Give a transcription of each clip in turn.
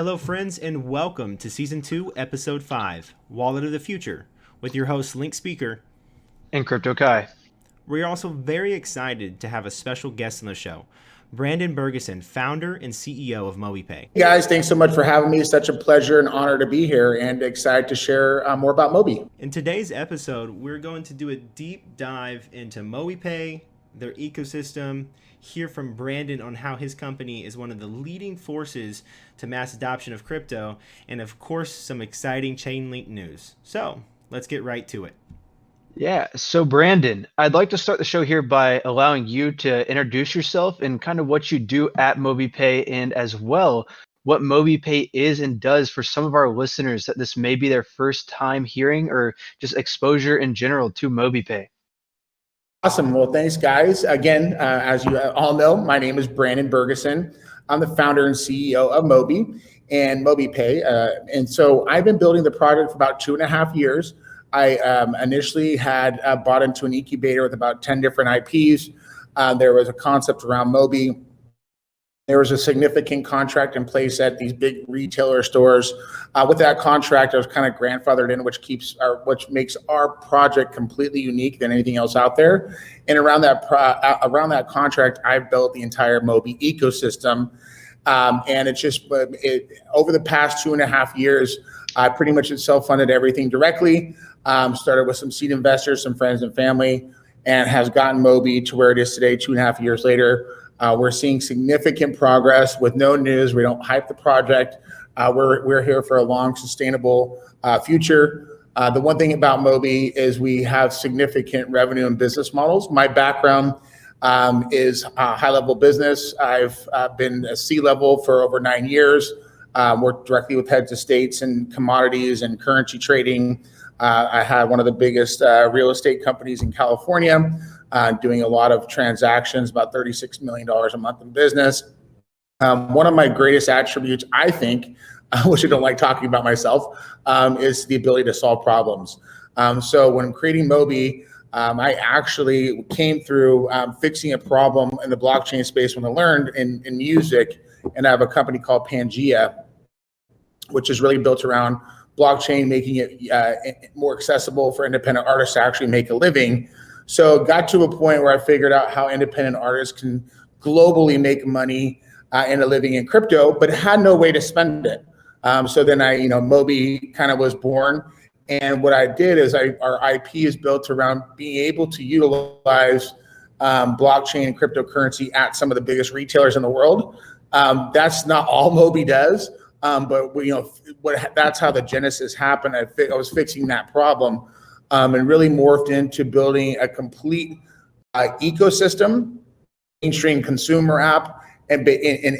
Hello, friends, and welcome to Season 2, Episode 5, Wallet of the Future, with your host, Link Speaker. And Crypto Kai. We are also very excited to have a special guest on the show, Brandon Bergeson, founder and CEO of Moby Pay. Hey guys, thanks so much for having me. It's such a pleasure and honor to be here and excited to share more about Moby. In today's episode, we're going to do a deep dive into Moby Pay, their ecosystem, hear from Brandon on how his company is one of the leading forces to mass adoption of crypto, and of course, some exciting Chainlink news. So, let's get right to it. Yeah, so Brandon, I'd like to start the show here by allowing you to introduce yourself and kind of what you do at Moby Pay, and as well, what Moby Pay is and does for some of our listeners that this may be their first time hearing or just exposure in general to Moby Pay. Awesome. Well, thanks, guys. Again, as you all know, my name is Brandon Bergeson. I'm the founder and CEO of Moby and Moby Pay. And so I've been building the product for about 2.5 years. I initially had bought into an incubator with about 10 different IPs. There was a concept around Moby. There was a significant contract in place at these big retailer stores. With that contract, I was kind of grandfathered in, which makes our project completely unique than anything else out there. And around that contract, I built the entire Moby ecosystem. And it's just over the past 2.5 years, I pretty much self-funded everything directly. Started with some seed investors, some friends and family, and has gotten Moby to where it is today, 2.5 years later. We're seeing significant progress with no news. We don't hype the project. We're here for a long, sustainable future. The one thing about Moby is we have significant revenue and business models. My background is high-level business. I've been a C-level for over 9 years. Worked directly with heads of states and commodities and currency trading. I had one of the biggest real estate companies in California, doing a lot of transactions, about $36 million a month in business. One of my greatest attributes, I think, which I don't like talking about myself, is the ability to solve problems. So when creating Moby, I actually came through fixing a problem in the blockchain space when I learned in music, and I have a company called Pangea, which is really built around blockchain, making it more accessible for independent artists to actually make a living. So got to a point where I figured out how independent artists can globally make money and a living in crypto, but had no way to spend it. So then Moby kind of was born. And what I did is our IP is built around being able to utilize blockchain and cryptocurrency at some of the biggest retailers in the world. That's not all Moby does, but that's how the genesis happened. I was fixing that problem. And really morphed into building a complete ecosystem, mainstream consumer app, and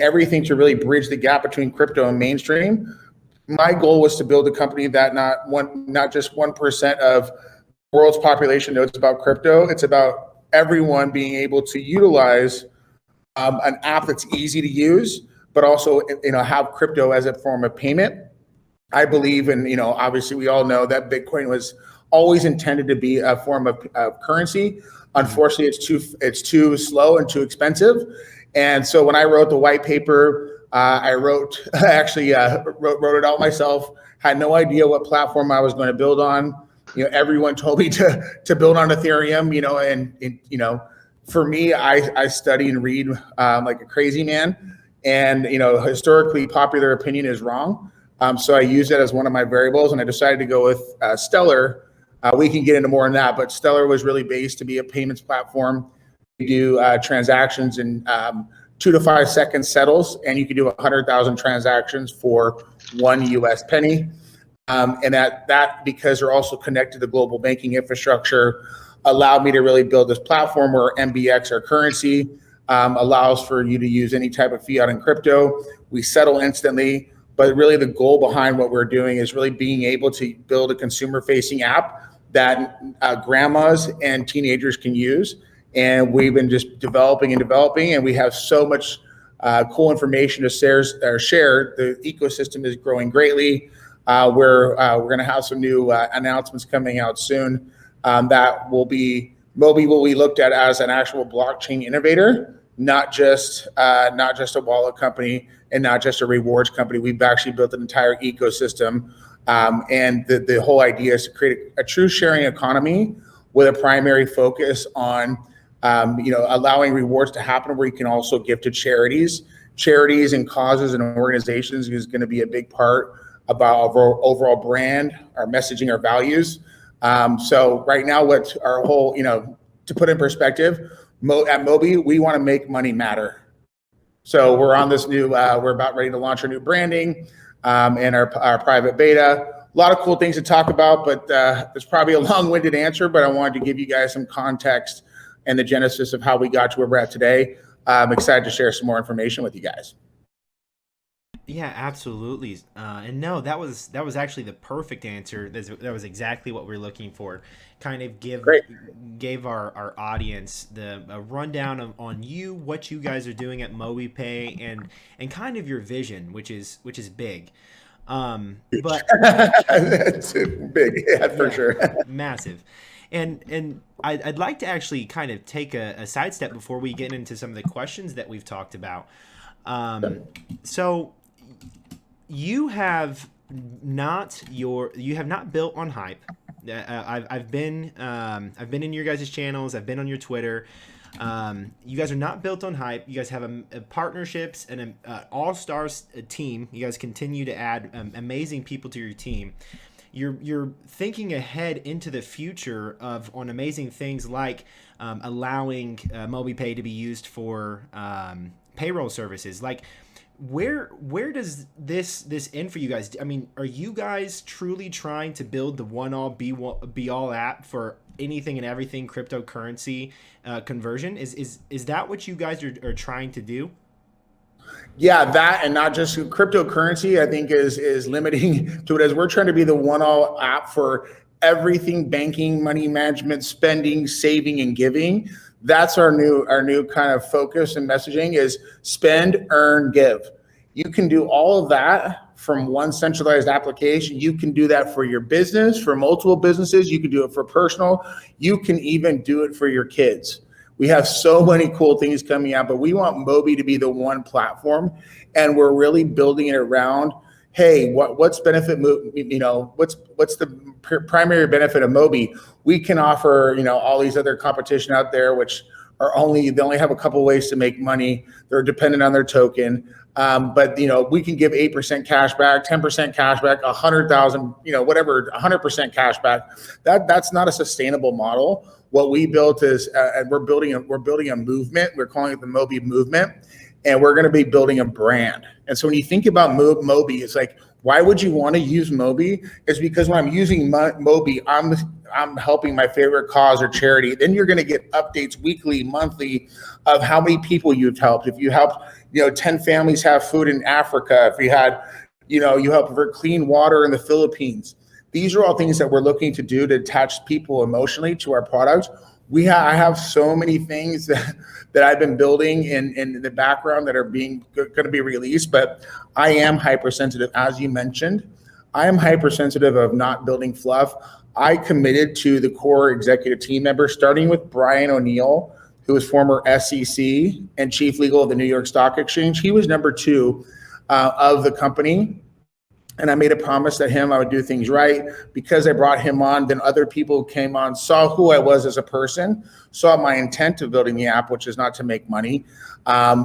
everything to really bridge the gap between crypto and mainstream. My goal was to build a company that not just 1% of the world's population knows about crypto. It's about everyone being able to utilize an app that's easy to use, but also have crypto as a form of payment. I believe in, obviously we all know that Bitcoin was always intended to be a form of currency. Unfortunately, it's too slow and too expensive. And so when I wrote the white paper, I wrote it out myself. Had no idea what platform I was going to build on. Everyone told me to build on Ethereum. And for me, I study and read like a crazy man. And historically, popular opinion is wrong. So I used it as one of my variables, and I decided to go with Stellar. We can get into more on that, but Stellar was really based to be a payments platform. You do transactions in 2 to 5 seconds settles, and you can do 100,000 transactions for 1 US penny. And that because they're also connected to global banking infrastructure, allowed me to really build this platform where MBX, our currency, allows for you to use any type of fiat and crypto. We settle instantly. But really the goal behind what we're doing is really being able to build a consumer-facing app that grandmas and teenagers can use. And we've been just developing, and we have so much cool information to share. The ecosystem is growing greatly. We're going to have some new announcements coming out soon that Moby will be looked at as an actual blockchain innovator. not just a wallet company and not just a rewards company. We've actually built an entire ecosystem, and the whole idea is to create a true sharing economy with a primary focus on allowing rewards to happen, where you can also give to charities and causes and organizations is going to be a big part about our overall brand, our messaging, our values. So right now, what our whole, to put in perspective, at Moby, we want to make money matter. So we're on this new, we're about ready to launch our new branding and our private beta. A lot of cool things to talk about, but there's probably a long-winded answer, but I wanted to give you guys some context and the genesis of how we got to where we're at today. I'm excited to share some more information with you guys. Yeah, absolutely. And no, that was actually the perfect answer. That was exactly what we're looking for. Kind of gave our audience a rundown on what you guys are doing at Moby Pay, and kind of your vision, which is big. But it's big, yeah, for sure. Massive. And I'd like to actually kind of take a sidestep before we get into some of the questions that we've talked about. So you have not built on hype. I've been in your guys' channels. I've been on your Twitter. You guys are not built on hype. You guys have a partnerships and an all-stars team. You guys continue to add amazing people to your team. You're thinking ahead into the future on amazing things like allowing Moby Pay to be used for payroll services. Like, where does this end for you guys? I mean, are you guys truly trying to build the one-all be all app for anything and everything cryptocurrency conversion? Is that what you guys are trying to do? Yeah, that, and not just cryptocurrency, I think is limiting to it, as we're trying to be the one-all app for everything banking, money management, spending, saving, and giving. That's our new kind of focus and messaging is spend, earn, give. You can do all of that from one centralized application. You can do that for your business, for multiple businesses. You can do it for personal. You can even do it for your kids. We have so many cool things coming out, but we want Moby to be the one platform, and we're really building it around, hey, what's benefit, what's the primary benefit of Moby? We can offer, all these other competition out there, which they only have a couple ways to make money. They're dependent on their token. But we can give 8% cash back, 10% cash back, 100,000, whatever, 100% cash back. That's not a sustainable model. What we built is, we're building a movement. We're calling it the Moby movement, and we're going to be building a brand. And so when you think about Moby, it's like, why would you want to use Moby? It's because when I'm using Moby, I'm helping my favorite cause or charity. Then you're going to get updates weekly, monthly of how many people you've helped. If you helped, 10 families have food in Africa, if you had, you help for clean water in the Philippines. These are all things that we're looking to do to attach people emotionally to our product. I have so many things that I've been building in the background that are going to be released, but I am hypersensitive, as you mentioned. I am hypersensitive of not building fluff. I committed to the core executive team members, starting with Brian O'Neill, who was former SEC and chief legal of the New York Stock Exchange. He was number 2 of the company. And I made a promise that I would do things right. Because I brought him on, then other people came on, saw who I was as a person, saw my intent of building the app, which is not to make money,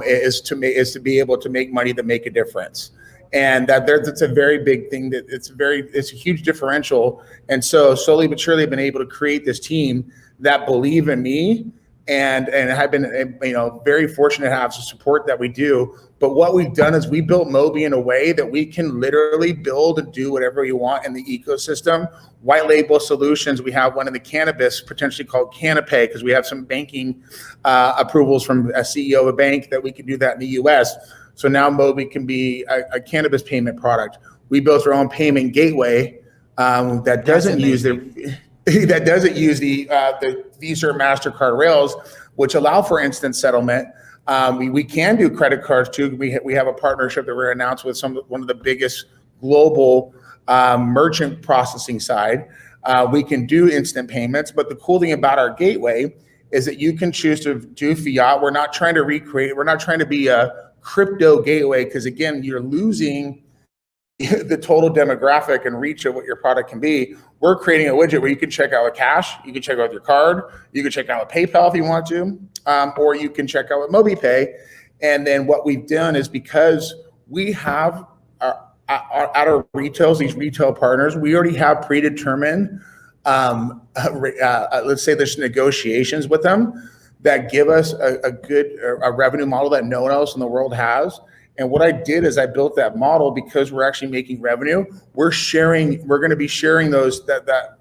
is to be able to make money that make a difference. And that's a very big thing. It's a huge differential. And so slowly but surely, I've been able to create this team that believe in me. And I've been, very fortunate to have the support that we do. But what we've done is we built Moby in a way that we can literally build and do whatever we want in the ecosystem. White label solutions. We have one in the cannabis, potentially called Canapay, because we have some banking approvals from a CEO of a bank that we can do that in the US. So now Moby can be a cannabis payment product. We built our own payment gateway that doesn't use the Visa or MasterCard rails, which allow for instant settlement. We can do credit cards too. We have a partnership that we're announced with one of the biggest global merchant processing side. We can do instant payments, but the cool thing about our gateway is that you can choose to do fiat. We're not trying to recreate. We're not trying to be a crypto gateway, because again, you're losing the total demographic and reach of what your product can be. We're creating a widget where you can check out with cash, you can check out with your card, you can check out with PayPal if you want to, or you can check out with Moby Pay. And then what we've done is, because we have at our retails, these retail partners, we already have predetermined, let's say there's negotiations with them that give us a good revenue model that no one else in the world has. And what I did is I built that model because we're actually making revenue. We're going to be sharing that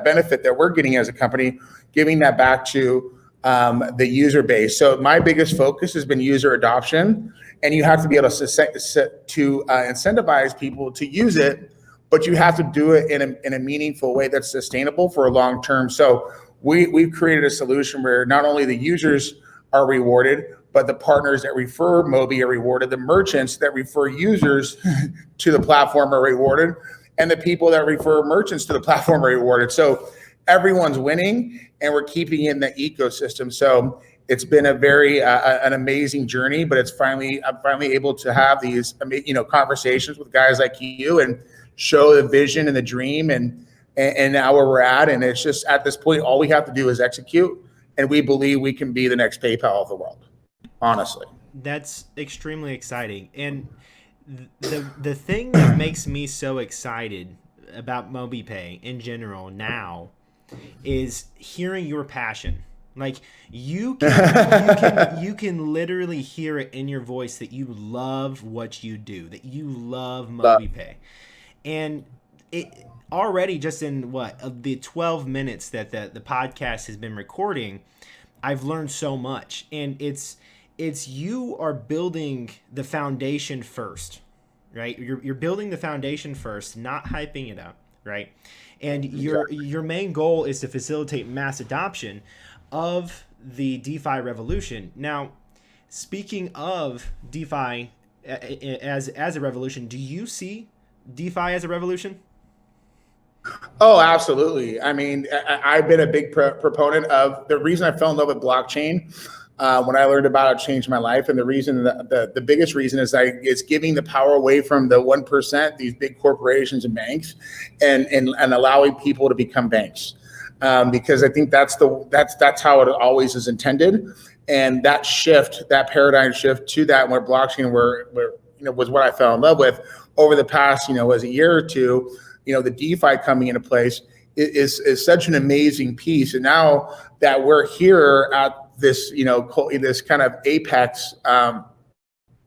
benefit that we're getting as a company, giving that back to the user base. So my biggest focus has been user adoption, and you have to be able to incentivize people to use it, but you have to do it in a meaningful way that's sustainable for a long term. So we've created a solution where not only the users are rewarded, but the partners that refer Moby are rewarded, the merchants that refer users to the platform are rewarded, and the people that refer merchants to the platform are rewarded. So everyone's winning, and we're keeping in the ecosystem. So it's been a very an amazing journey, but I'm finally able to have these conversations with guys like you and show the vision and the dream and now where we're at. And it's just, at this point, all we have to do is execute, and we believe we can be the next PayPal of the world. Honestly, that's extremely exciting. And the thing that makes me so excited about Moby Pay in general now is hearing your passion. Like you can literally hear it in your voice that you love what you do, that you love Moby Pay. And it already, just in the 12 minutes that the podcast has been recording, I've learned so much. And it's you are building the foundation first, right? You're building the foundation first, not hyping it up, right? And your main goal is to facilitate mass adoption of the DeFi revolution. Now, speaking of DeFi as a revolution, do you see DeFi as a revolution? Oh, absolutely. I mean, I've been a big proponent of the reason I fell in love with blockchain. When I learned about it, changed my life. And the reason, the biggest reason is it's giving the power away from the 1%, these big corporations and banks, and allowing people to become banks. Because I think that's how it always is intended. And that shift, that paradigm shift to that, where blockchain was what I fell in love with over the past, as a year or two, the DeFi coming into place is such an amazing piece. And now that we're here at this, this kind of apex, time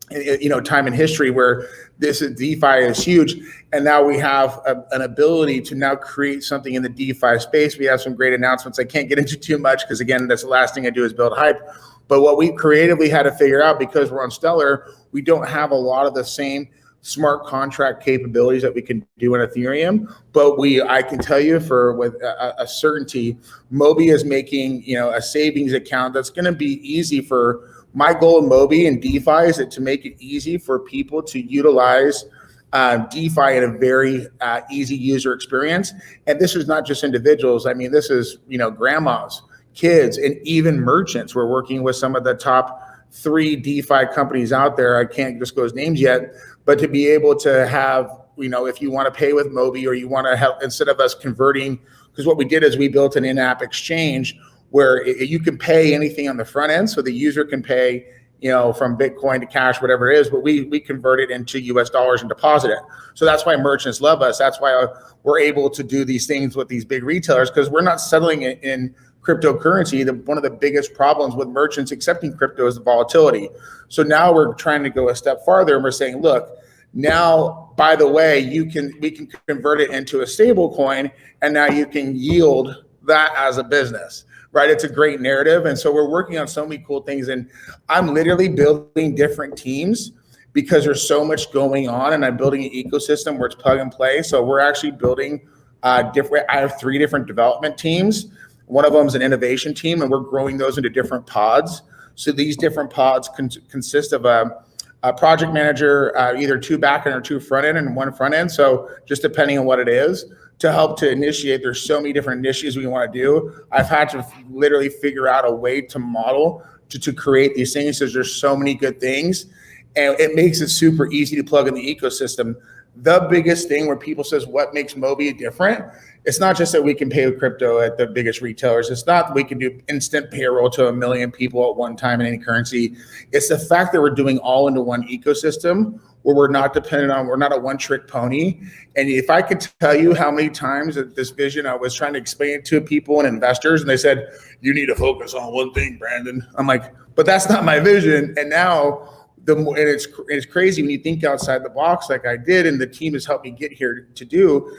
in history where DeFi is huge, and now we have an ability to now create something in the DeFi space. We have some great announcements. I can't get into too much because, again, that's the last thing I do is build hype. But what we creatively had to figure out, because we're on Stellar, we don't have a lot of the same smart contract capabilities that we can do in Ethereum, but I can tell you with a certainty, Moby is making a savings account that's going to be easy for. My goal in Moby and DeFi is to make it easy for people to utilize DeFi in a very easy user experience. And this is not just individuals. I mean, this is grandmas, kids, and even merchants. We're working with some of the top 3 DeFi companies out there. I can't disclose names yet, but to be able to have, if you want to pay with Moby, or you want to help, instead of us converting, because what we did is we built an in-app exchange where you can pay anything on the front end. So the user can pay, from Bitcoin to cash, whatever it is, but we convert it into US dollars and deposit it. So that's why merchants love us. That's why we're able to do these things with these big retailers, because we're not settling it in cryptocurrency. One of the biggest problems with merchants accepting crypto is the volatility. So now we're trying to go a step farther, and we're saying, look, now, by the way, we can convert it into a stable coin, and now you can yield that as a business, right? It's a great narrative. And so we're working on so many cool things, and I'm literally building different teams because there's so much going on, and I'm building an ecosystem where it's plug and play. So we're actually building I have 3 different development teams. One of them is an innovation team, and we're growing those into different pods. So these different pods consist of a project manager, either 2 back end or 2 front end, and 1 front end. So just depending on what it is, to help to initiate. There's so many different initiatives we want to do. I've had to literally figure out a way to model to create these things because there's so many good things, and it makes it super easy to plug in the ecosystem. The biggest thing where people says, what makes Moby different? It's not just that we can pay with crypto at the biggest retailers. It's not that we can do instant payroll to 1 million people at one time in any currency. It's the fact that we're doing all into one ecosystem where we're not dependent on, we're not a one-trick pony. And if I could tell you how many times that this vision, I was trying to explain it to people and investors, and they said, you need to focus on one thing, Brandon. I'm like, but that's not my vision. And now, it's crazy when you think outside the box like I did, and the team has helped me get here to do.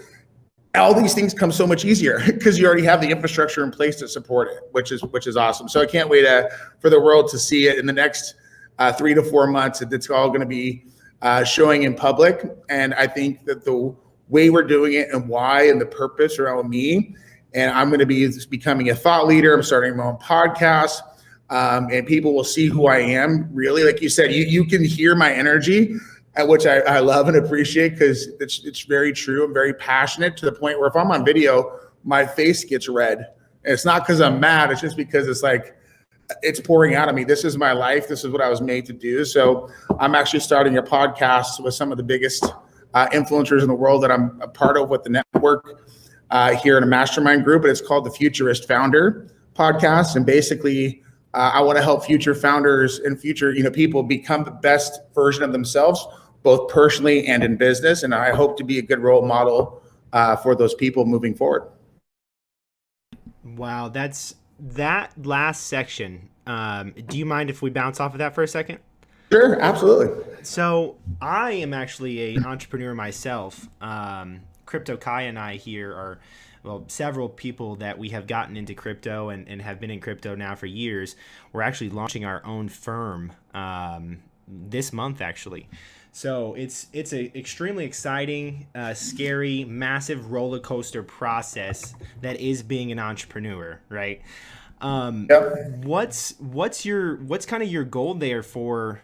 All these things come so much easier because you already have the infrastructure in place to support it, which is awesome. So I can't wait for the world to see it in the next 3 to 4 months. It's all going to be showing in public, and I think that the way we're doing it and why and the purpose around me, and I'm going to be becoming a thought leader. I'm starting my own podcast. And people will see who I am. Really, like you said, you can hear my energy, which I love and appreciate because it's very true. I'm very passionate to the point where if I'm on video, my face gets red. And it's not because I'm mad. It's just because it's like it's pouring out of me. This is my life. This is what I was made to do. So I'm actually starting a podcast with some of the biggest influencers in the world that I'm a part of with the network here in a mastermind group. And it's called the Futurist Founder Podcast. And basically, I want to help future founders and future people become the best version of themselves, both personally and in business. And I hope to be a good role model for those people moving forward. Wow, that last section. Do you mind if we bounce off of that for a second? Sure, absolutely. So I am actually an entrepreneur myself. Crypto Kai and I here are several people that we have gotten into crypto and have been in crypto now for years. We're actually launching our own firm this month, actually. So it's a extremely exciting, scary, massive roller coaster process that is being an entrepreneur, right? Yep. What's kind of your goal there for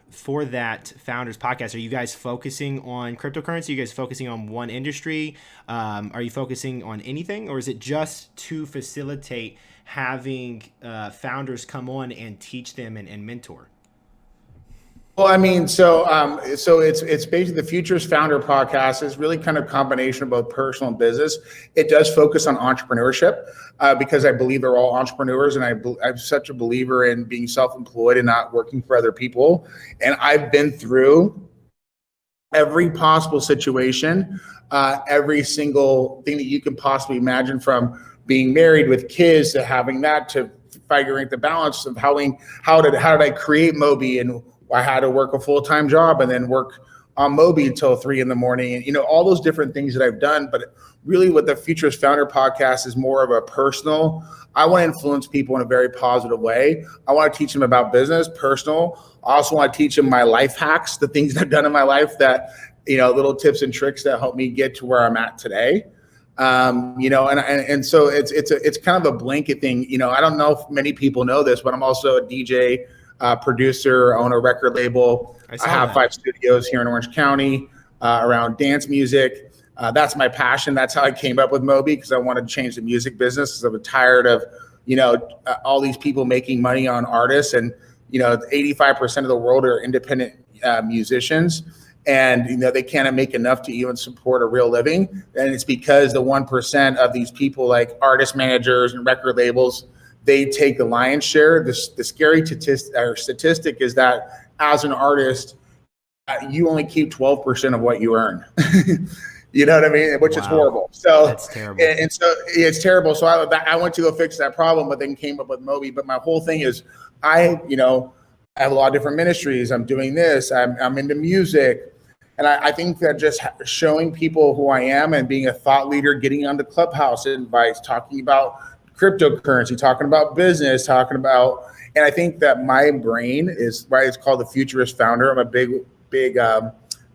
that Founders Podcast? Are you guys focusing on cryptocurrency? Are you guys focusing on one industry? Are you focusing on anything, or is it just to facilitate having founders come on and teach them and mentor? Well, I mean, so it's basically the Futurist Founder Podcast is really kind of a combination of both personal and business. It does focus on entrepreneurship because I believe they're all entrepreneurs, and I'm such a believer in being self-employed and not working for other people. And I've been through every possible situation, every single thing that you can possibly imagine, from being married with kids to having that, to figuring the balance of how did I create Moby, and I had to work a full-time job and then work on Moby until 3 a.m. and all those different things that I've done. But really what the Futurist Founder Podcast is more of a personal. I want to influence people in a very positive way. I want to teach them about business, personal. I also want to teach them my life hacks, the things I've done in my life that, little tips and tricks that help me get to where I'm at today. And so it's kind of a blanket thing. I don't know if many people know this, but I'm also a DJ, producer, own a record label. I have 5 studios here in Orange County around dance music. That's my passion. That's how I came up with Moby, because I wanted to change the music business, because I'm tired of, all these people making money on artists. And, 85% of the world are independent musicians. And, they can't make enough to even support a real living. And it's because the 1% of these people, like artist managers and record labels, they take the lion's share. The scary statistic is that as an artist, you only keep 12% of what you earn. You know what I mean? Which is horrible. So that's terrible. And so it's terrible. So I went to go fix that problem, but then came up with Moby. But my whole thing is, I have a lot of different ministries. I'm doing this. I'm into music. And I think that just showing people who I am and being a thought leader, getting onto Clubhouse invites, talking about cryptocurrency, talking about business, and I think that my brain is why it's called the Futurist Founder. I'm a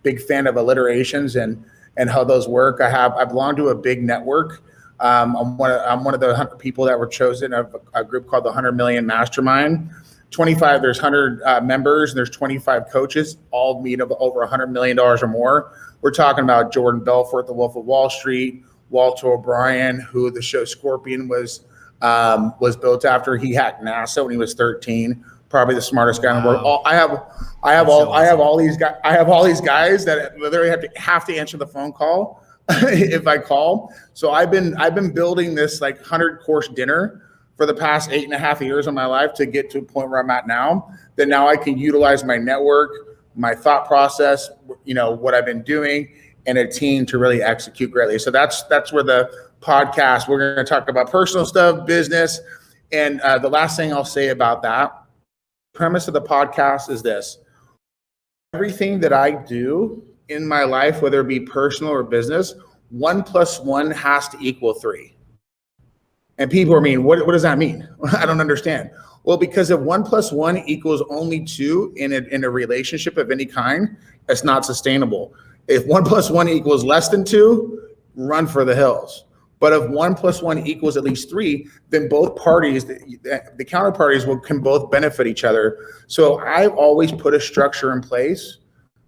big fan of alliterations and how those work. I belong to a big network. I'm one of the 100 people that were chosen of a group called the 100 Million Mastermind. There's 100 members, and there's 25 coaches, all meet of over $100 million or more. We're talking about Jordan Belfort, the Wolf of Wall Street, Walter O'Brien, who the show Scorpion was built after. He hacked NASA when he was 13. Probably the smartest guy in the world. I have all these guys that literally have to answer the phone call if I call. So I've been building this like 100-course dinner for the past 8.5 years of my life to get to a point where I'm at now, that now I can utilize my network, my thought process, what I've been doing, and a team to really execute greatly. So that's where the podcast, we're going to talk about personal stuff, business. And the last thing I'll say about that, premise of the podcast is this: everything that I do in my life, whether it be personal or business, 1 + 1 has to equal 3. And people are mean, what does that mean? I don't understand. Well, because if 1 + 1 equals only 2 in a relationship of any kind, it's not sustainable. If 1 + 1 equals less than 2, run for the hills. But if 1 + 1 equals at least 3, then both parties, the counterparties, can both benefit each other. So I've always put a structure in place,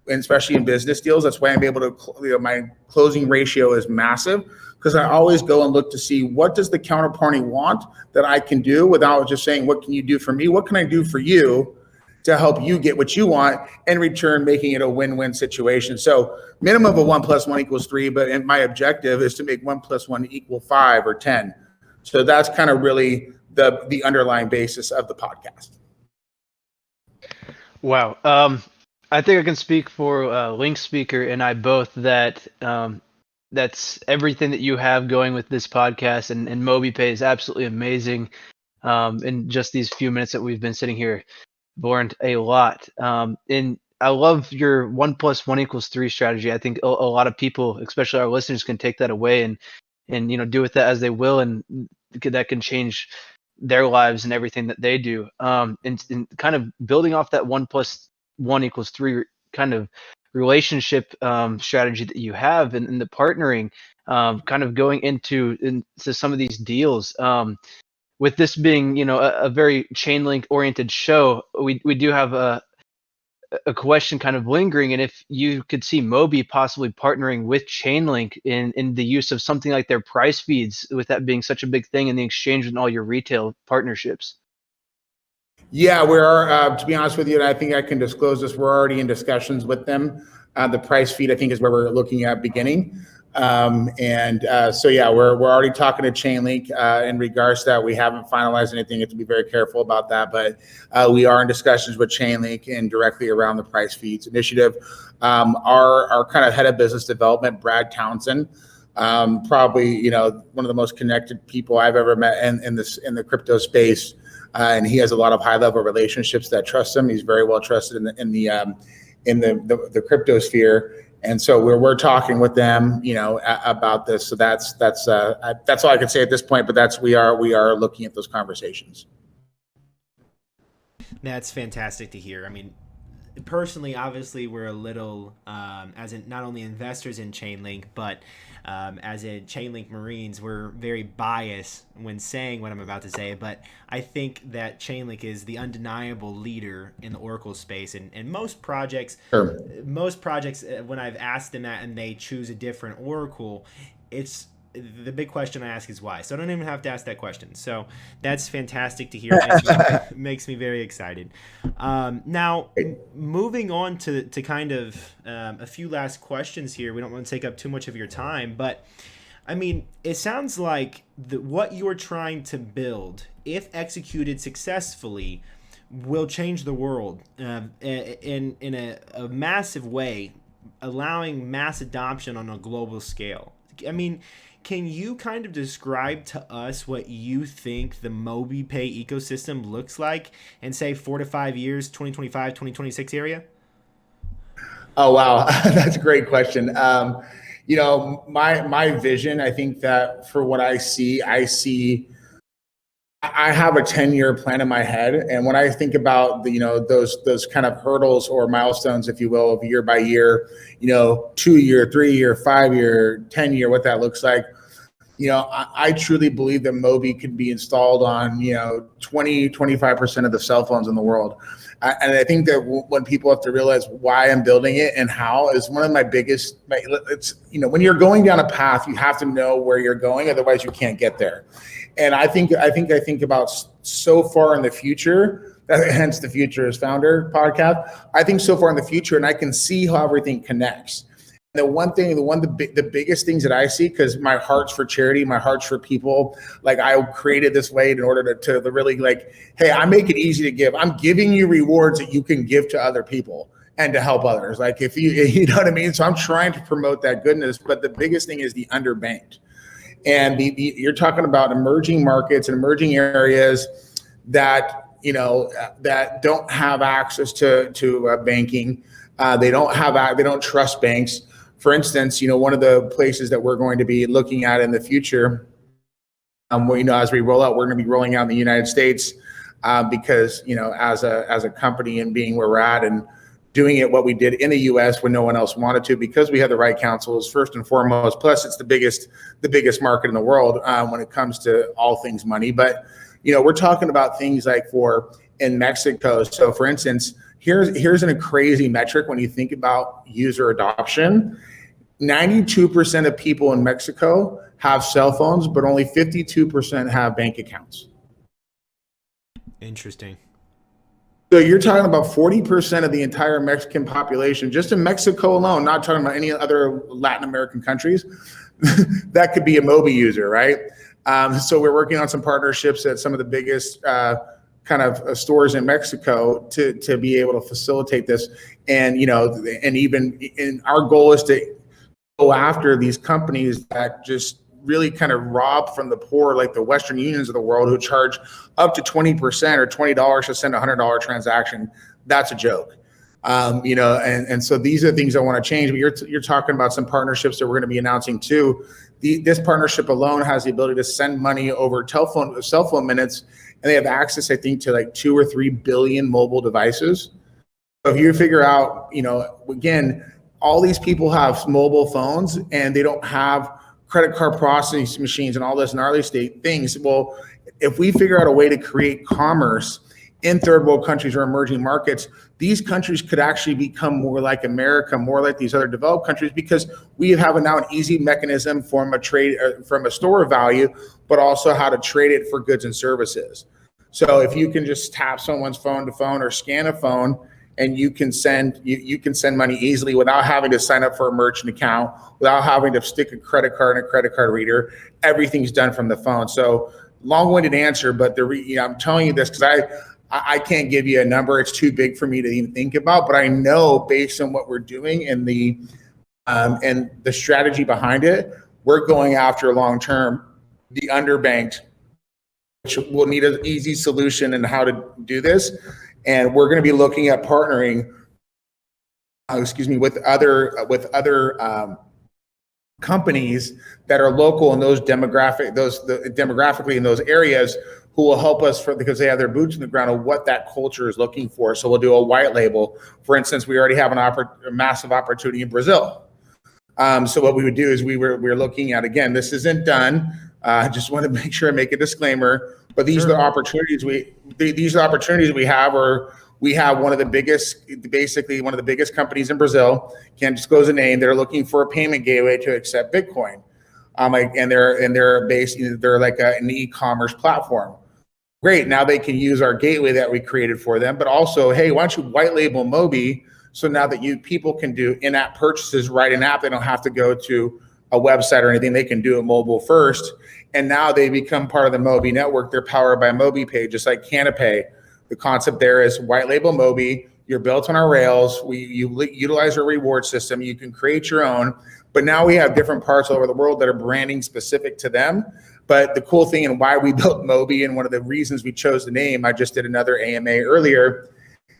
and especially in business deals. That's why I'm able to, my closing ratio is massive, because I always go and look to see what does the counterparty want that I can do, without just saying, what can you do for me? What can I do for you to help you get what you want, in return making it a win-win situation. So minimum of 1 + 1 equals 3, but my objective is to make 1 + 1 equal 5 or 10. So that's kind of really the underlying basis of the podcast. Wow. I think I can speak for Link Speaker and I both that that's everything that you have going with this podcast, and Moby Pay is absolutely amazing. In just these few minutes that we've been sitting here, learned a lot. And I love your 1 + 1 = 3 strategy. I think a lot of people, especially our listeners, can take that away and do with that as they will, and that can change their lives and everything that they do. And kind of building off that 1 + 1 = 3 kind of relationship strategy that you have, and the partnering, kind of going into some of these deals. With this being, a very Chainlink oriented show, we do have a question kind of lingering, and if you could see Moby possibly partnering with Chainlink in the use of something like their price feeds, with that being such a big thing in the exchange and all your retail partnerships. Yeah, we are, to be honest with you, and I think I can disclose this, we're already in discussions with them. The price feed, I think, is where we're looking at beginning. So yeah, we're already talking to Chainlink in regards to that. We haven't finalized anything. You have to be very careful about that, but we are in discussions with Chainlink and directly around the price feeds initiative. Our kind of head of business development, Brad Townsend, probably one of the most connected people I've ever met in the crypto space, and he has a lot of high level relationships that trust him. He's very well trusted in the crypto sphere. And so we're talking with them, about this. So that's all I can say at this point. But we are looking at those conversations. That's fantastic to hear. I mean, personally, obviously, we're a little, as in not only investors in Chainlink, but as in Chainlink Marines, we're very biased when saying what I'm about to say. But I think that Chainlink is the undeniable leader in the Oracle space, and most projects, Sure. When I've asked them that and they choose a different Oracle, it's the big question I ask is why. So I don't even have to ask that question. So that's fantastic to hear. Makes me very excited. Now, moving on to kind of a few last questions here. We don't want to take up too much of your time, but I mean, it sounds like what you're trying to build, if executed successfully, will change the world in a massive way, allowing mass adoption on a global scale. I mean, can you kind of describe to us what you think the Moby Pay ecosystem looks like in, say, 4 to 5 years, 2025, 2026 area? Oh, wow. That's a great question. My vision, I think that for what I have a 10-year plan in my head. And when I think about those kind of hurdles or milestones, if you will, of year by year, 2-year, 3-year, 5-year, 10-year, what that looks like. I truly believe that Moby could be installed on, 20-25% of the cell phones in the world. And I think that when people have to realize why I'm building it and how is one of my biggest, when you're going down a path, you have to know where you're going. Otherwise you can't get there. And I think about so far in the future, hence the Futurist Founder podcast. I think so far in the future, and I can see how everything connects. The biggest things that I see, because my heart's for charity, my heart's for people. Like, I created this way in order to really, like, hey, I make it easy to give. I'm giving you rewards that you can give to other people and to help others. Like, if you know what I mean? So I'm trying to promote that goodness. But the biggest thing is the underbanked. And you're talking about emerging markets and emerging areas that, that don't have access to banking. They don't trust banks. For instance, one of the places that we're going to be looking at in the future, as we roll out, we're going to be rolling out in the United States because, as a company and being where we're at and doing it what we did in the U.S. when no one else wanted to, because we have the right counsels first and foremost. Plus, it's the biggest market in the world when it comes to all things money. But we're talking about things like in Mexico. So, for instance, here's a crazy metric when you think about user adoption. 92% of people in Mexico have cell phones, but only 52% have bank accounts. Interesting. So you're talking about 40% of the entire Mexican population, just in Mexico alone, not talking about any other Latin American countries, that could be a Moby user, right? So we're working on some partnerships at some of the biggest kind of stores in Mexico to be able to facilitate this. And, and our goal is to go after these companies that just really kind of rob from the poor, like the Western Unions of the world, who charge up to 20% or $20 to send a $100 transaction. That's a joke. And so these are the things I want to change. But you're talking about some partnerships that we're going to be announcing too. This partnership alone has the ability to send money over cell phone minutes, and they have access, I think, to like 2 or 3 billion mobile devices. So if you figure out, again, all these people have mobile phones and they don't have credit card processing machines and all this gnarly state things. Well, if we figure out a way to create commerce in third world countries or emerging markets, these countries could actually become more like America, more like these other developed countries, because we have now an easy mechanism from a store of value, but also how to trade it for goods and services. So if you can just tap someone's phone to phone or scan a phone, and you can send money easily without having to sign up for a merchant account, without having to stick a credit card in a credit card reader. Everything's done from the phone. So long-winded answer, but I'm telling you this because I can't give you a number. It's too big for me to even think about. But I know, based on what we're doing and the strategy behind it, we're going after long-term the underbanked, which will need an easy solution in how to do this. And we're going to be looking at partnering, with other companies that are local in demographically in those areas, who will help us because they have their boots in the ground of what that culture is looking for. So we'll do a white label. For instance, we already have a massive opportunity in Brazil. So what we would do is we're looking at, again, this isn't done. I just want to make sure I make a disclaimer. But these are the opportunities we have, or we have one of the biggest companies in Brazil, can't disclose a name. They're looking for a payment gateway to accept Bitcoin, and they're like an e-commerce platform. Great, now they can use our gateway that we created for them. But also, hey, why don't you white label Moby? So now that people can do in-app purchases right in app, they don't have to go to a website or anything. They can do it mobile first. And now they become part of the Moby network. They're powered by Moby Pay, just like Canopay. The concept there is white label Moby. You're built on our rails. You utilize our reward system. You can create your own. But now we have different parts all over the world that are branding specific to them. But the cool thing and why we built Moby, and one of the reasons we chose the name, I just did another AMA earlier,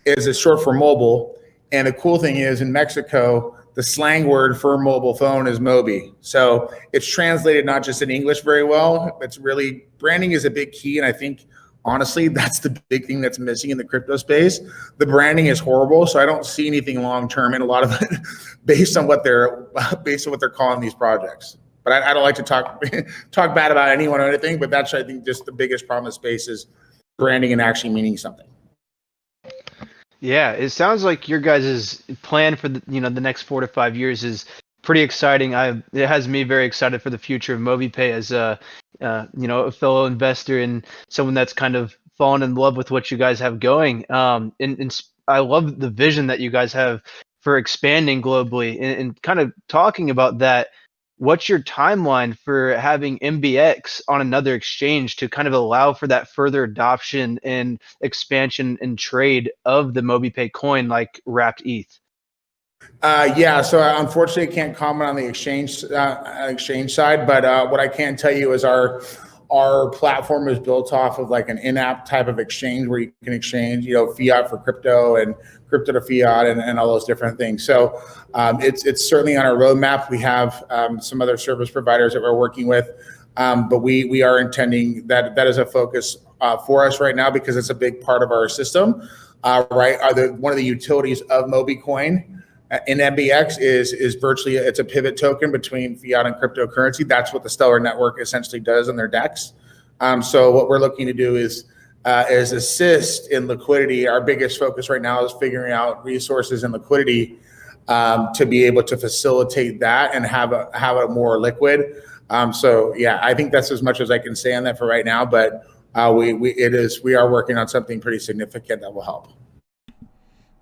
is it's short for mobile. And the cool thing is, in Mexico, the slang word for mobile phone is Moby. So it's translated not just in English very well. It's really, branding is a big key. And I think, honestly, that's the big thing that's missing in the crypto space. The branding is horrible. So I don't see anything long-term in a lot of it based on what they're calling these projects. But I don't like to talk talk bad about anyone or anything. But that's, I think, just the biggest problem in space is branding and actually meaning something. Yeah, it sounds like your guys' plan for the next 4 to 5 years is pretty exciting. It has me very excited for the future of MobiPay as a fellow investor and someone that's kind of fallen in love with what you guys have going. And I love the vision that you guys have for expanding globally and kind of talking about that. What's your timeline for having MBX on another exchange to kind of allow for that further adoption and expansion and trade of the MobiPay coin like wrapped ETH? Yeah, so I unfortunately can't comment on the exchange side, but what I can tell you is our platform is built off of like an in-app type of exchange where you can exchange, fiat for crypto and crypto to fiat and all those different things. So it's certainly on our roadmap. We have some other service providers that we're working with, but we are intending that is a focus for us right now because it's a big part of our system. Right? One of the utilities of MobiCoin in MBX is virtually, it's a pivot token between fiat and cryptocurrency. That's what the Stellar network essentially does in their DEX. So what we're looking to do is assist in liquidity. Our biggest focus right now is figuring out resources and liquidity to be able to facilitate that and have it more liquid. So yeah, I think that's as much as I can say on that for right now. But we are working on something pretty significant that will help.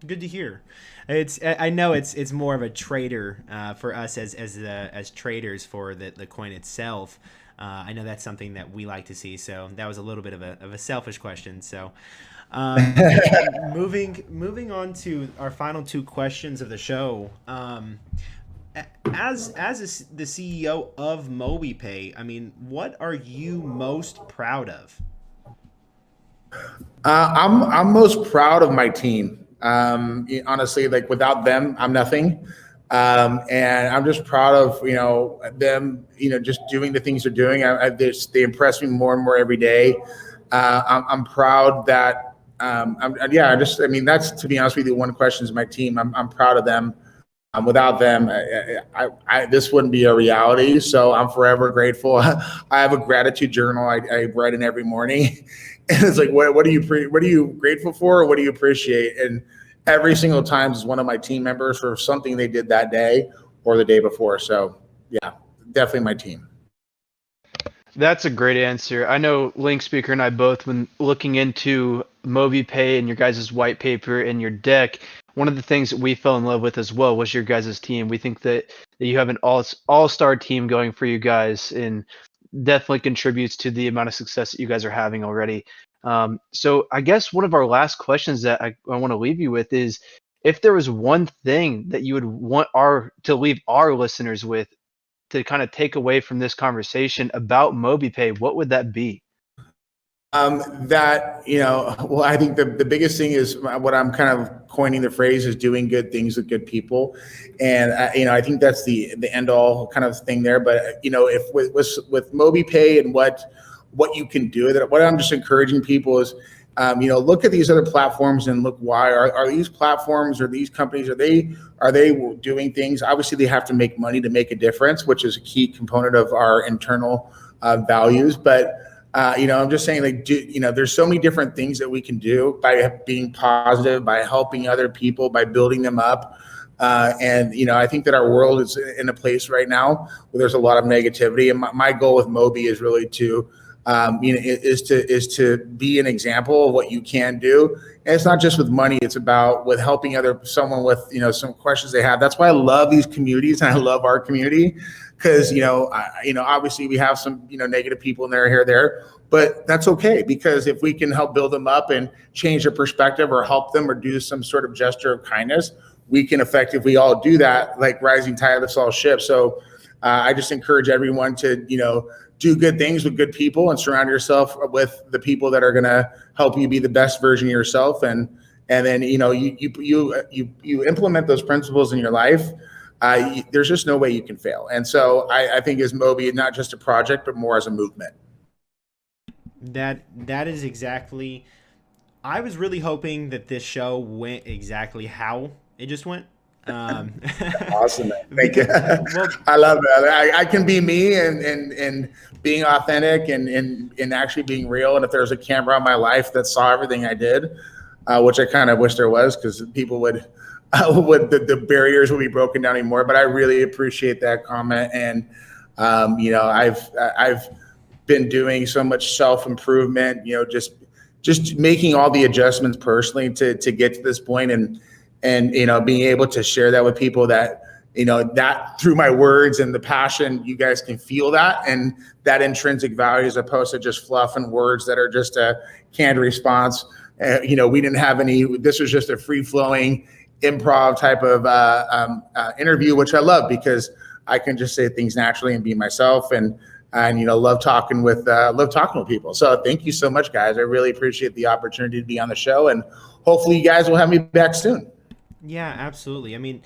Good to hear. I know it's more of a trader for us as traders for the coin itself. I know that's something that we like to see. So that was a little bit of a selfish question. So moving on to our final two questions of the show. As the CEO of MobiPay, I mean, what are you most proud of? I'm most proud of my team. Honestly, like without them, I'm nothing. And I'm just proud of them, just doing the things they're doing. They impress me more and more every day. I'm proud that that's, to be honest with you, one question is my team. I'm proud of them. Without them, this wouldn't be a reality. So I'm forever grateful. I have a gratitude journal I write in every morning. And it's like, what are you grateful for? Or what do you appreciate? And every single time is one of my team members for something they did that day or the day before. So yeah, definitely my team. That's a great answer. I know Link Speaker and I both, when looking into MobiPay and your guys' white paper and your deck, one of the things that we fell in love with as well was your guys' team. We think that you have an all-star team going for you guys and definitely contributes to the amount of success that you guys are having already. So I guess one of our last questions that I want to leave you with is, if there was one thing that you would want to leave our listeners with to kind of take away from this conversation about MobiPay, what would that be? I think the biggest thing is what I'm kind of coining the phrase is doing good things with good people. And, I think that's the end all kind of thing there. But, if with MobiPay and what you can do, that what I'm just encouraging people is, look at these other platforms and look why are these platforms or these companies, are they doing things? Obviously they have to make money to make a difference, which is a key component of our internal values. But I'm just saying, like, there's so many different things that we can do by being positive, by helping other people, by building them up. I think that our world is in a place right now where there's a lot of negativity. And my goal with Moby is really to is to be an example of what you can do. And it's not just with money, it's about with helping someone with, some questions they have. That's why I love these communities and I love our community because, obviously we have some, negative people in there, here, there, but that's okay. Because if we can help build them up and change their perspective or help them or do some sort of gesture of kindness, we can effectively all do that, like rising tide lifts all ships. So I just encourage everyone to, do good things with good people and surround yourself with the people that are going to help you be the best version of yourself. And then, you implement those principles in your life. There's just no way you can fail. And so I think as Moby, not just a project, but more as a movement. That is exactly, I was really hoping that this show went exactly how it just went. Awesome, man. Thank you. Well, I love it. I can be me and being authentic and actually being real. And if there's a camera in my life that saw everything I did, which I kind of wish there was, because people would the barriers would be broken down anymore. But I really appreciate that comment. And I've been doing so much self-improvement, just making all the adjustments personally to get to this point, and being able to share that with people, that that through my words and the passion, you guys can feel that, and that intrinsic value, as opposed to just fluff and words that are just a canned response. We didn't have any. This was just a free-flowing improv type of interview, which I love, because I can just say things naturally and be myself, and love talking with people. So thank you so much, guys. I really appreciate the opportunity to be on the show, and hopefully you guys will have me back soon. yeah, absolutely. I mean,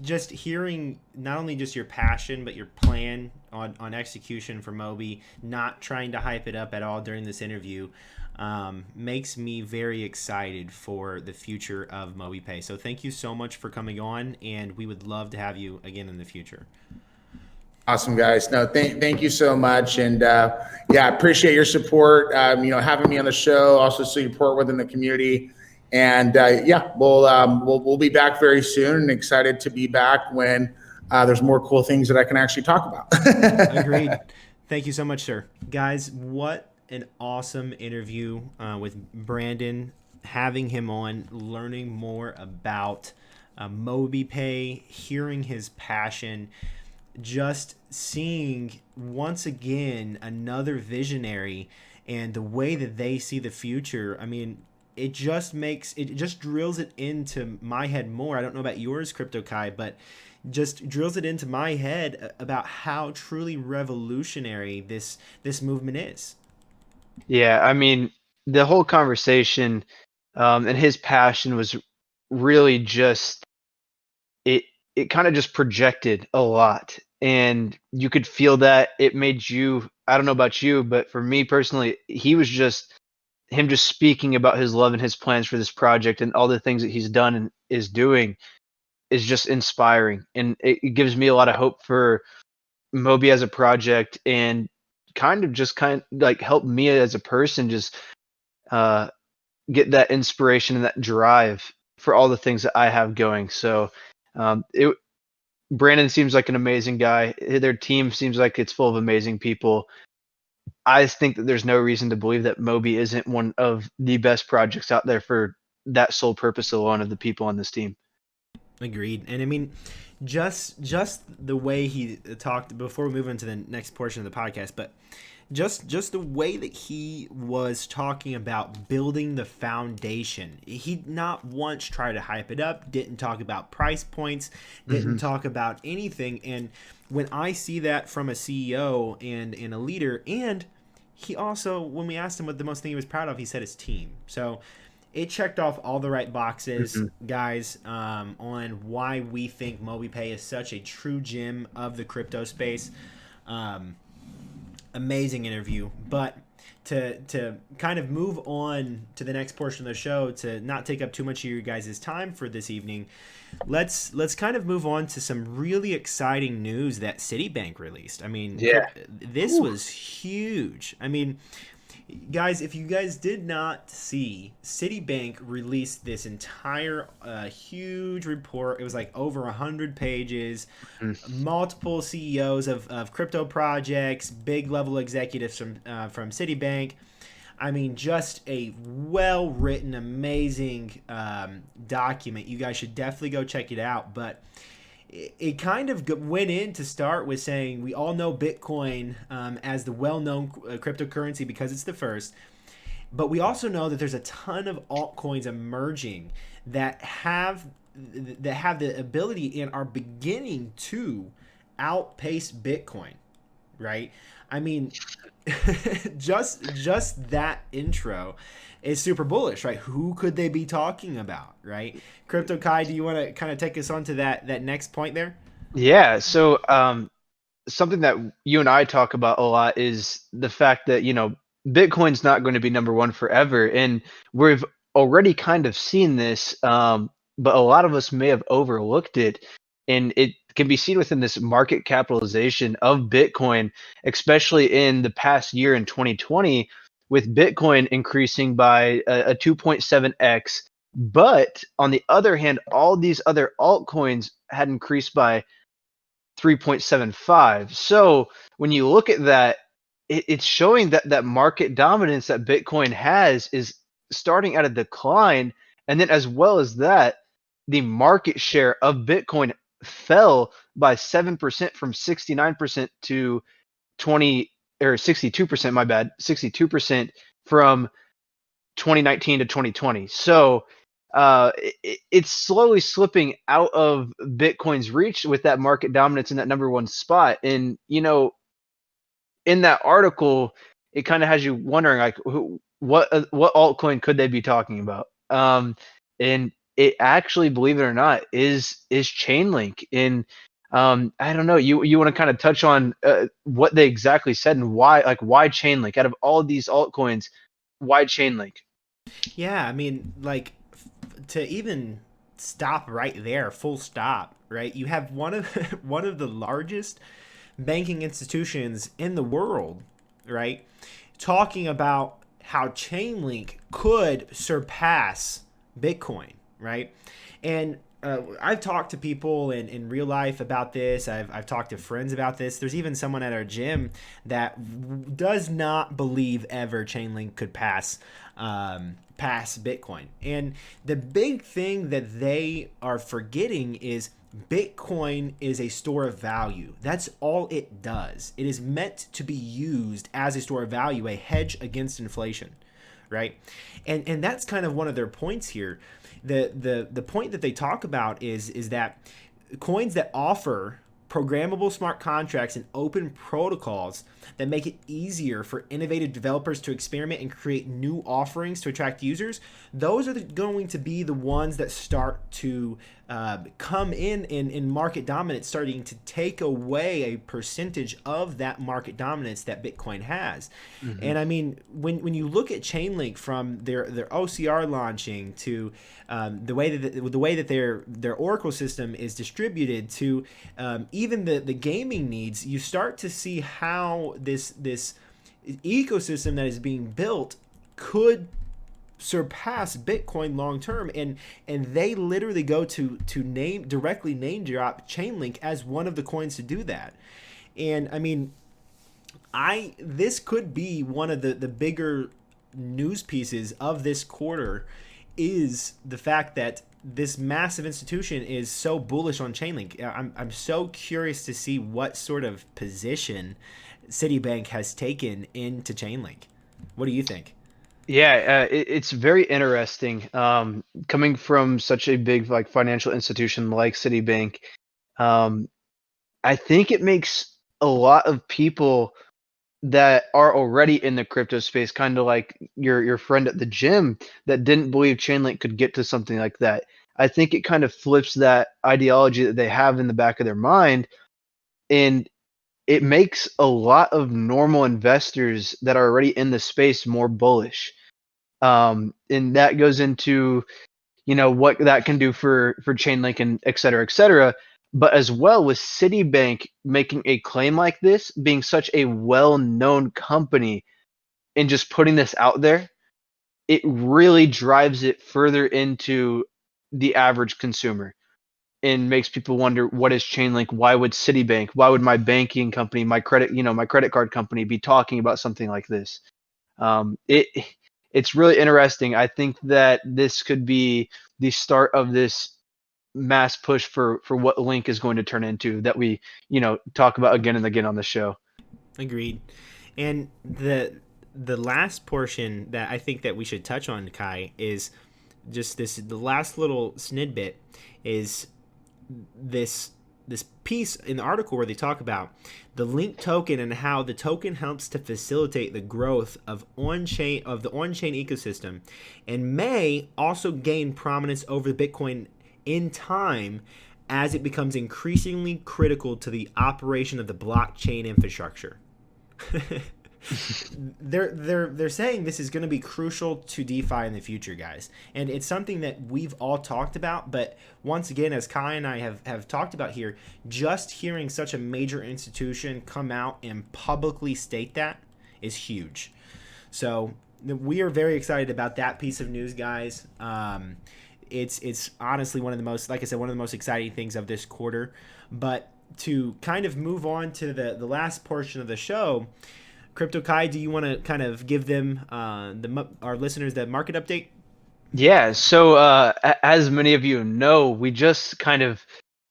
just hearing not only just your passion, but your plan on execution for Moby, not trying to hype it up at all during this interview, makes me very excited for the future of Moby Pay. So thank you so much for coming on, and we would love to have you again in the future. Awesome, guys. No, thank you so much. And yeah, appreciate your support, having me on the show, also support within the community. And yeah, we'll be back very soon, and excited to be back when there's more cool things that I can actually talk about. Agreed. Thank you so much, sir. Guys, what an awesome interview with Brandon. Having him on, learning more about Moby Pay, hearing his passion, just seeing once again another visionary and the way that they see the future. I mean, it just drills it into my head more. I don't know about yours, Crypto Kai, but just drills it into my head about how truly revolutionary this movement is. Yeah, I mean, the whole conversation and his passion was really just it. It kind of just projected a lot, and you could feel that it made you. I don't know about you, but for me personally, he was just him just speaking about his love and his plans for this project and all the things that he's done and is doing is just inspiring, and it gives me a lot of hope for Moby as a project, and kind of like help me as a person just uh, get that inspiration and that drive for all the things that I have going. So it Brandon seems like an amazing guy. Their team seems like it's full of amazing people. I think that there's no reason to believe that Moby isn't one of the best projects out there for that sole purpose alone of the people on this team. Agreed. And I mean, just the way he talked before we move into the next portion of the podcast, but just the way that he was talking about building the foundation. He not once tried to hype it up, didn't talk about price points, didn't talk about anything. And when I see that from a CEO and a leader, and he also, when we asked him what the most thing he was proud of, he said his team. So it checked off all the right boxes, guys, on why we think Moby Pay is such a true gem of the crypto space. Amazing interview. But to kind of move on to the next portion of the show, to not take up too much of your guys' time for this evening, let's kind of move on to some really exciting news that Citibank released. I mean, Yeah. this was huge. I mean, guys, if you guys did not see, Citibank released this entire huge report. It was like over 100 pages, multiple CEOs of crypto projects, big level executives from Citibank. I mean, just a well-written, amazing document. You guys should definitely go check it out. But it kind of went in to start with saying we all know Bitcoin as the well-known cryptocurrency because it's the first, but we also know that there's a ton of altcoins emerging that have the ability and are beginning to outpace Bitcoin, right? I mean, just that intro is super bullish, right? Who could they be talking about, right? Crypto Kai, do you want to kind of take us on to that next point there? Yeah. So something that you and I talk about a lot is the fact that Bitcoin's not going to be number one forever, and we've already kind of seen this but a lot of us may have overlooked it. And it can be seen within this market capitalization of Bitcoin, especially in the past year in 2020, with Bitcoin increasing by a 2.7x. But on the other hand, all these other altcoins had increased by 3.75. So when you look at that, it's showing that that market dominance that Bitcoin has is starting at a decline. And then, as well as that, the market share of Bitcoin fell by 7% from 69% to 20 or 62%, my bad, 62% from 2019 to 2020. So it's slowly slipping out of Bitcoin's reach with that market dominance in that number one spot. And, you know, in that article, it kind of has you wondering, like, what altcoin could they be talking about? And it actually, believe it or not, is Chainlink. And I don't know. You want to kind of touch on what they exactly said and why, like, why Chainlink out of all of these altcoins, why Chainlink? Yeah, I mean, like, to even stop right there, full stop, right? You have one of one of the largest banking institutions in the world, right? Talking about how Chainlink could surpass Bitcoin, right? And I've talked to people in real life about this. I've talked to friends about this. There's even someone at our gym that does not believe ever Chainlink could pass Bitcoin. And the big thing that they are forgetting is Bitcoin is a store of value. That's all it does. It is meant to be used as a store of value, a hedge against inflation, right? And that's kind of one of their points here. The point that they talk about is that coins that offer programmable smart contracts and open protocols that make it easier for innovative developers to experiment and create new offerings to attract users, those are going to be the ones that start to come in market dominance, starting to take away a percentage of that market dominance that Bitcoin has. Mm-hmm. And I mean, when you look at Chainlink, from their OCR launching to the way that their Oracle system is distributed to even the gaming needs, you start to see how this ecosystem that is being built could surpass Bitcoin long term, and they literally go to directly name drop Chainlink as one of the coins to do that. And I mean, this could be one of the bigger news pieces of this quarter, is the fact that this massive institution is so bullish on Chainlink. I'm so curious to see what sort of position Citibank has taken into Chainlink. What do you think? Yeah, it's very interesting. Coming from such a big like financial institution like Citibank, um, I think it makes a lot of people that are already in the crypto space, kind of like your friend at the gym that didn't believe Chainlink could get to something like that. I think it kind of flips that ideology that they have in the back of their mind, and it makes a lot of normal investors that are already in the space more bullish. And that goes into, you know, what that can do for Chainlink and et cetera, et cetera. But as well, with Citibank making a claim like this, being such a well-known company and just putting this out there, it really drives it further into the average consumer and makes people wonder, what is Chainlink? Why would Citibank? Why would my banking company, my credit, my credit card company be talking about something like this? It it's really interesting. I think that this could be the start of this mass push for what Link is going to turn into, that we talk about again and again on the show. Agreed. And the last portion that I think that we should touch on, Kai, is just the last little snippet is this piece in the article where they talk about the Link token and how the token helps to facilitate the growth of the on-chain ecosystem, and may also gain prominence over Bitcoin in time as it becomes increasingly critical to the operation of the blockchain infrastructure. they're saying this is going to be crucial to DeFi in the future, guys, and it's something that we've all talked about. But once again, as Kai and I have talked about here, just hearing such a major institution come out and publicly state that is huge. So we are very excited about that piece of news, guys. It's honestly one of the most, like I said, one of the most exciting things of this quarter. But to kind of move on to the last portion of the show, Crypto Kai, do you want to kind of give them our listeners the market update? Yeah, so as many of you know, we just kind of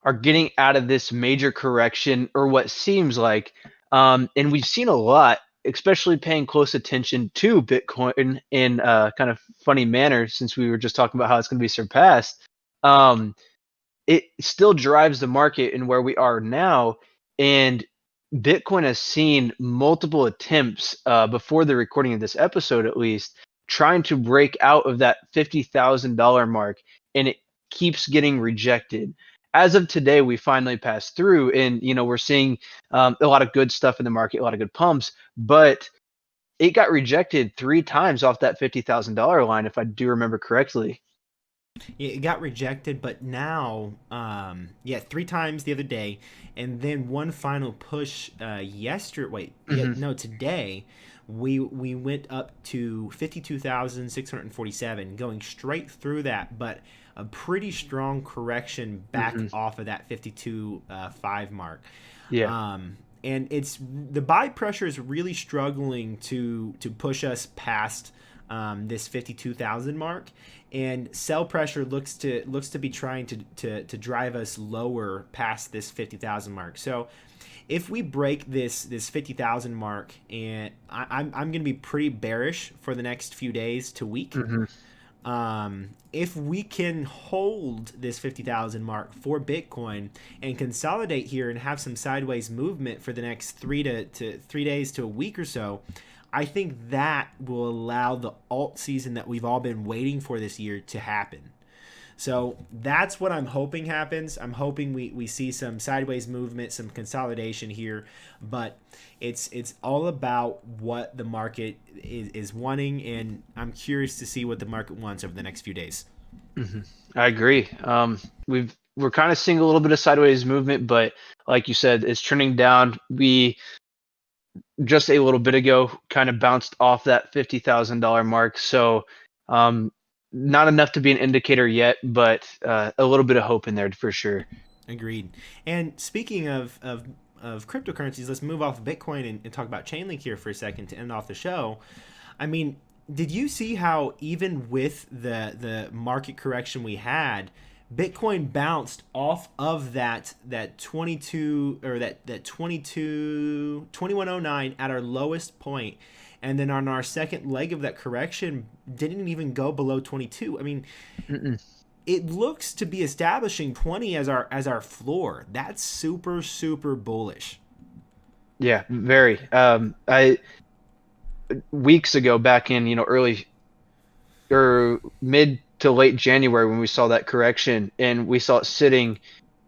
are getting out of this major correction, or what seems like, and we've seen a lot, especially paying close attention to Bitcoin in a kind of funny manner, since we were just talking about how it's going to be surpassed. It still drives the market in where we are now, and Bitcoin has seen multiple attempts before the recording of this episode, at least, trying to break out of that $50,000 mark, and it keeps getting rejected. As of today, we finally passed through, and we're seeing a lot of good stuff in the market, a lot of good pumps, but it got rejected 3 times off that $50,000 line, if I do remember correctly. It got rejected, but now, 3 times the other day, and then one final push yesterday. Today, we went up to 52,647, going straight through that, but a pretty strong correction back off of that 52.5 mark. Yeah. And it's the buy pressure is really struggling to push us past this 52,000 mark, and sell pressure looks to be trying to drive us lower past this 50,000 mark. So if we break this 50,000 mark, and I'm going to be pretty bearish for the next few days to week. If we can hold this 50,000 mark for Bitcoin and consolidate here and have some sideways movement for the next 3 days to a week or so, I think that will allow the alt season that we've all been waiting for this year to happen. So that's what I'm hoping happens. I'm hoping we see some sideways movement, some consolidation here, but it's all about what the market is wanting, and I'm curious to see what the market wants over the next few days. I agree. We're kind of seeing a little bit of sideways movement, but like you said, it's trending down. We just a little bit ago kind of bounced off that $50,000 mark, so not enough to be an indicator yet, but a little bit of hope in there for sure. Agreed. And speaking of cryptocurrencies, let's move off of Bitcoin and talk about Chainlink here for a second to end off the show. I mean, did you see how even with the market correction we had, Bitcoin bounced off of that 22 or that 2109 at our lowest point, and then on our second leg of that correction didn't even go below 22. I mean, it looks to be establishing 20 as our floor. That's super bullish. Yeah, very. I weeks ago, back in early or mid to late January, when we saw that correction and we saw it sitting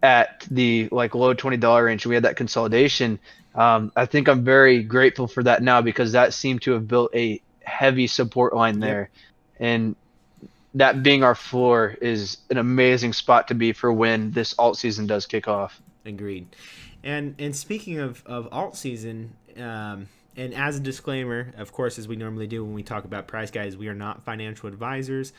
at the low $20 range, we had that consolidation. I think I'm very grateful for that now, because that seemed to have built a heavy support line there. And that being our floor is an amazing spot to be for when this alt season does kick off. Agreed. And speaking of alt season, and as a disclaimer, of course, as we normally do when we talk about price, guys, we are not financial advisors.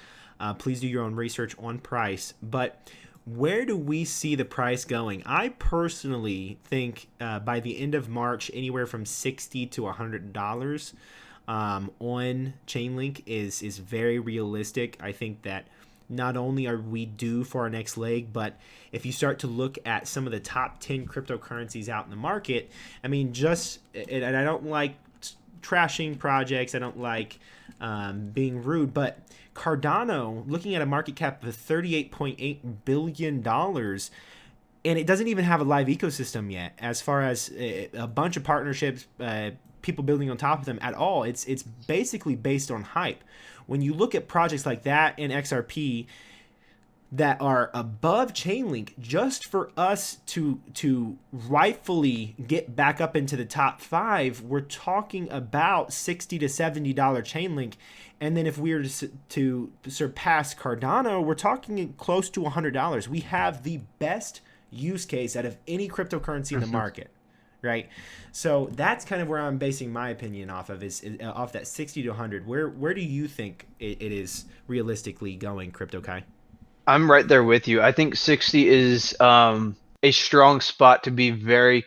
Please do your own research on price. But where do we see the price going? I personally think by the end of March, anywhere from $60 to $100 on Chainlink is very realistic. I think that not only are we due for our next leg, but if you start to look at some of the top 10 cryptocurrencies out in the market, I mean, and I don't like trashing projects, I don't like being rude, but Cardano, looking at a market cap of $38.8 billion, and it doesn't even have a live ecosystem yet, as far as a bunch of partnerships, people building on top of them at all. It's basically based on hype. When you look at projects like that in XRP, that are above Chainlink just for us to rightfully get back up into the top 5. We're talking about $60 to $70 Chainlink, and then if we were to surpass Cardano, we're talking close to $100. We have the best use case out of any cryptocurrency in the market, right? So that's kind of where I'm basing my opinion off of, is off that 60 to 100. Where do you think it is realistically going, Crypto Kai? I'm right there with you. I think 60 is a strong spot to be very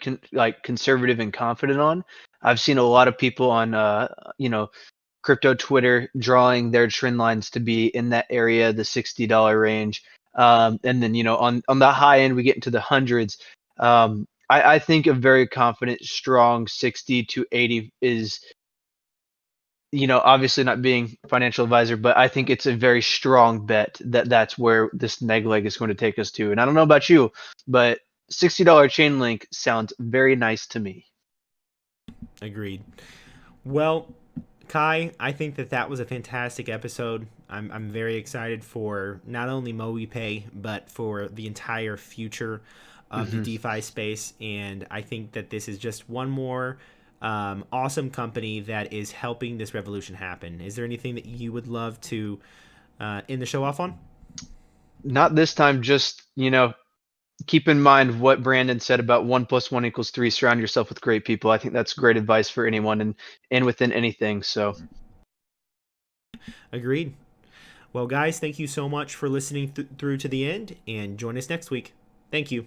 conservative and confident on. I've seen a lot of people on crypto Twitter drawing their trend lines to be in that area, the $60 range. And then on the high end we get into the hundreds. I think a very confident, strong 60 to 80 is, obviously not being a financial advisor, but I think it's a very strong bet that that's where this neg leg is going to take us to. And I don't know about you, but $60 chain link sounds very nice to me. Agreed. Well, Kai, I think that was a fantastic episode. I'm very excited for not only Moby Pay, but for the entire future of the DeFi space. And I think that this is just one more awesome company that is helping this revolution happen. Is there anything that you would love to end the show off on? Not this time, just, keep in mind what Brandon said about 1+1=3. Surround yourself with great people. I think that's great advice for anyone and within anything. So Agreed. Well, guys, thank you so much for listening through to the end, and join us next week. Thank you.